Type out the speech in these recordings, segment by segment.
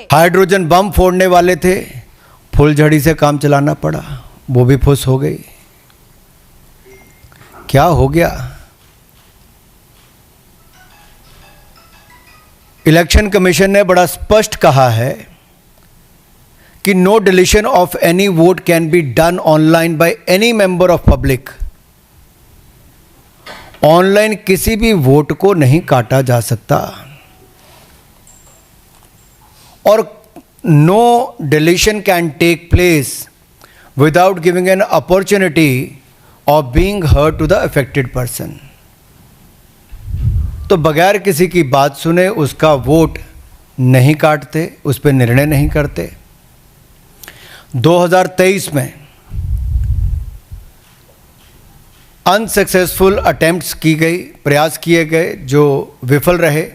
Hydrogen bomb फोड़ने वाले थे, फुलझड़ी से काम चलाना पड़ा, वो भी फुस हो गई। क्या हो गया? इलेक्शन कमीशन ने बड़ा स्पष्ट कहा है कि no deletion of any vote can be done online by any member of public. Online किसी भी वोट को नहीं काटा जा सकता और no deletion can take place without giving an opportunity of being heard to the affected person. तो बगैर किसी की बात सुने उसका वोट नहीं काटते, उस पर निर्णय नहीं करते। 2023 में अनसक्सेसफुल अटेम्प्ट्स की गई, प्रयास किए गए जो विफल रहे,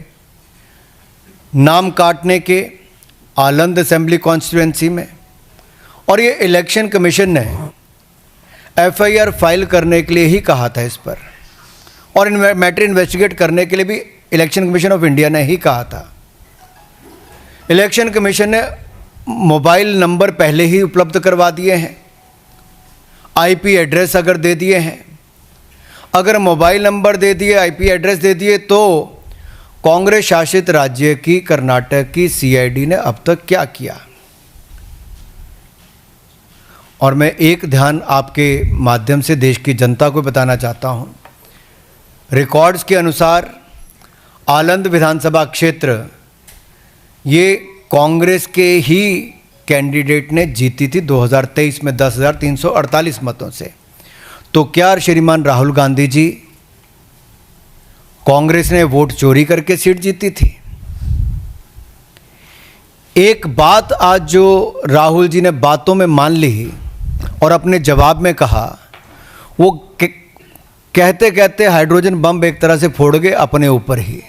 नाम काटने के आलंद असेंबली कॉन्स्टिट्यूएंसी में। और ये इलेक्शन कमीशन ने एफआईआर फाइल करने के लिए ही कहा था इस पर, और मैटर इन्वेस्टिगेट करने के लिए भी इलेक्शन कमीशन ऑफ इंडिया ने ही कहा था। इलेक्शन कमीशन ने मोबाइल नंबर पहले ही उपलब्ध करवा दिए हैं, आईपी एड्रेस अगर दे दिए हैं, अगर मोबाइल नंबर दे दिए, आईपी एड्रेस दे दिए, तो कांग्रेस शासित राज्य की कर्नाटक की सीआईडी ने अब तक क्या किया? और मैं एक ध्यान आपके माध्यम से देश की जनता को बताना चाहता हूं। रिकॉर्ड्स के अनुसार आलंद विधानसभा क्षेत्र ये कांग्रेस के ही कैंडिडेट ने जीती थी 2023 में 10,348 मतों से। तो क्या श्रीमान राहुल गांधी जी, कांग्रेस ने वोट चोरी करके सीट जीती थी? एक बात आज जो राहुल जी ने बातों में मान ली और अपने जवाब में कहा, वो कहते कहते हाइड्रोजन बम एक तरह से फोड़ गए अपने ऊपर ही।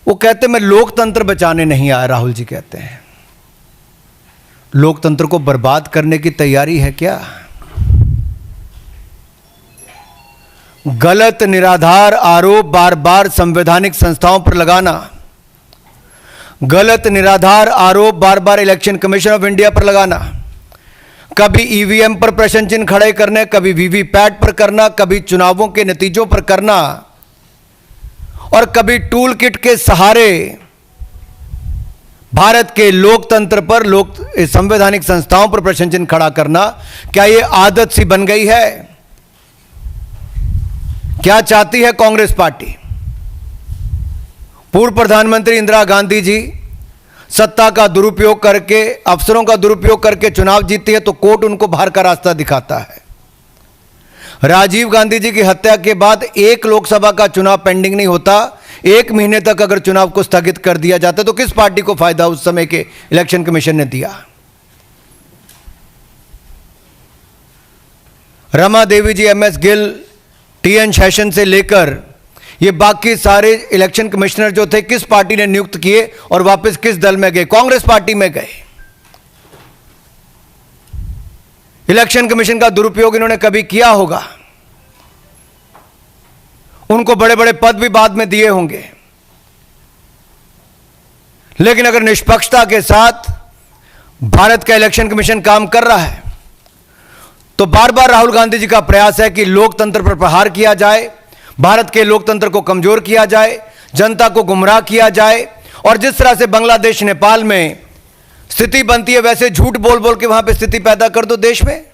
वो कहते मैं लोकतंत्र बचाने नहीं आया, राहुल जी कहते हैं। लोकतंत्र को बर्बाद करने की तैयारी है क्या? गलत निराधार आरोप बार बार संवैधानिक संस्थाओं पर लगाना, गलत निराधार आरोप बार बार इलेक्शन कमीशन ऑफ इंडिया पर लगाना, कभी ईवीएम पर प्रश्न चिन्ह खड़े करने, कभी वीवीपैट पर करना, कभी चुनावों के नतीजों पर करना, और कभी टूल किट के सहारे भारत के लोकतंत्र पर, संवैधानिक संस्थाओं पर प्रश्न चिन्ह खड़ा करना, क्या यह आदत सी बन गई है? क्या चाहती है कांग्रेस पार्टी? पूर्व प्रधानमंत्री इंदिरा गांधी जी सत्ता का दुरुपयोग करके, अफसरों का दुरुपयोग करके चुनाव जीती है तो कोर्ट उनको बाहर का रास्ता दिखाता है। राजीव गांधी जी की हत्या के बाद एक लोकसभा का चुनाव पेंडिंग नहीं होता, 1 महीने तक अगर चुनाव को स्थगित कर दिया जाता तो किस पार्टी को फायदा उस समय के इलेक्शन कमीशन ने दिया? रमा देवी जी, एमएस गिल, टीएन शेषन से लेकर ये बाकी सारे इलेक्शन कमिश्नर जो थे किस पार्टी ने नियुक्त किए और वापस किस दल में गए? कांग्रेस पार्टी में गए। इलेक्शन कमीशन का दुरुपयोग इन्होंने कभी किया होगा, उनको बड़े बड़े पद भी बाद में दिए होंगे, लेकिन अगर निष्पक्षता के साथ भारत का इलेक्शन कमीशन काम कर रहा है तो बार बार राहुल गांधी जी का प्रयास है कि लोकतंत्र पर प्रहार किया जाए, भारत के लोकतंत्र को कमजोर किया जाए, जनता को गुमराह किया जाए, और जिस तरह से बांग्लादेश नेपाल में स्थिति बनती है वैसे झूठ बोल बोल के वहां पे स्थिति पैदा कर दो देश में।